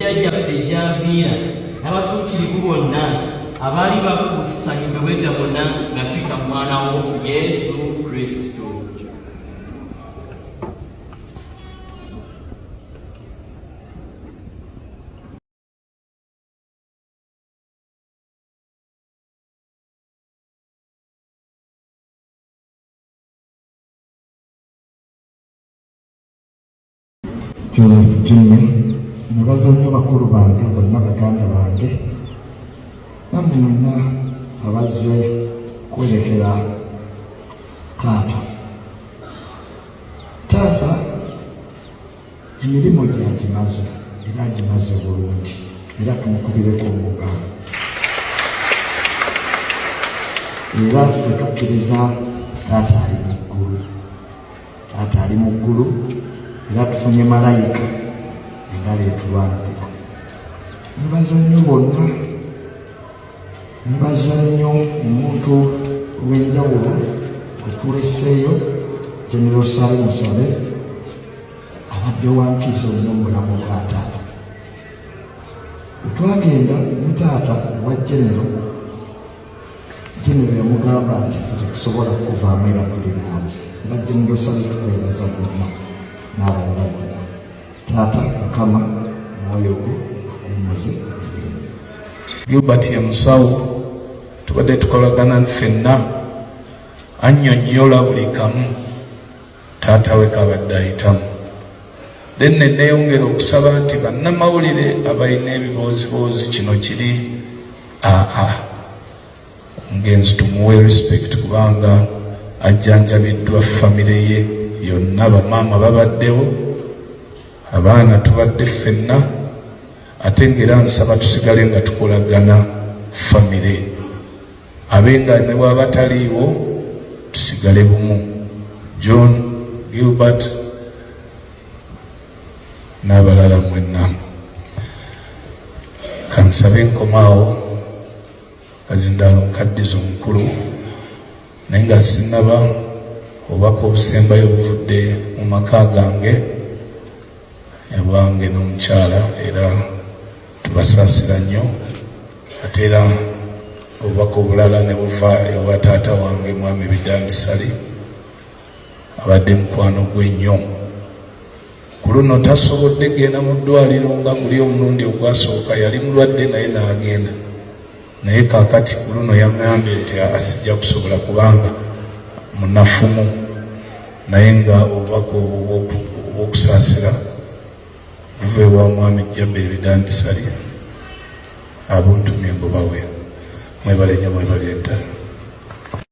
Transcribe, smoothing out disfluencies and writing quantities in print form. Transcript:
Yajjaffe gy'aviira n'abatuukirivu bonna abaali bakusanyume bwedda bonna nga tuyita mu mwana wo Yesu Kristo. Joseph Jimmy, nabazannyi bakulu bange bonna baganda bange nammwe mwenna abazze kwolekera taata emirimu gyagimaze era agimaze bulungi era tumukubireko omugalo era ffe tukkiriza taata ali mu ggulu era tufunye malayika engalo etulwanirira. Nibaza nnyo bonna, nibaza nnyo omuntu w'enjawulo otuleseeyo General Sale Musabe abadde wankiise nnyo omulamu bwa taata. Twagenda ne taata wa General yamugamba nti ffe tetusobola kuvaamu era tuli naawe. Nga General Sale tukwebaza bonna n'abalala bonna. Taata Mukama mwoyo gwo omuze. Gilbert ye musawo tubadde tukolagana ffenna annyonnyola buli kamu taata we kabadde ayitamu. Then ne neeyongera okusaba nti bannamawulire abalina ebibooziboozi kino kiri omugenzi tumuwe respect kubanga ajjanjabiddwa famire ye yonna, bamaama babaddewo, abaana tubadde ffenna, ate ngera nsaba tusigale nga tukolagana famire. Abenga ne bw'aba taliiwo tusigale bumu. John, Gilbert n'abalala mwenna. Kansabe nkomaawo Kazindaalo Mukaddizo omukulu, naye nga sinnaba obubaka obusembayo obuvudde mu maka gange ewange n'omukyala, era tubasaasira nnyo. Ate era obubaka obulala ne buva ewa taata wange Mwami Bidandi Sali abadde mukwano gwe nnyo. Ku luno tasobodde genda mu ddwaliro nga guli omulundi ogwasooka, yali mulwadde naye n'agenda. Naye kaakati ku luno yangambye nti asijja kusobola kubanga munafumu, naye nga obubaka obw'okusaasira buva ewa Mwami Jabir Bidandi Sali abuntumye mbubawe. Mwebale nnyo, mwebale ddala.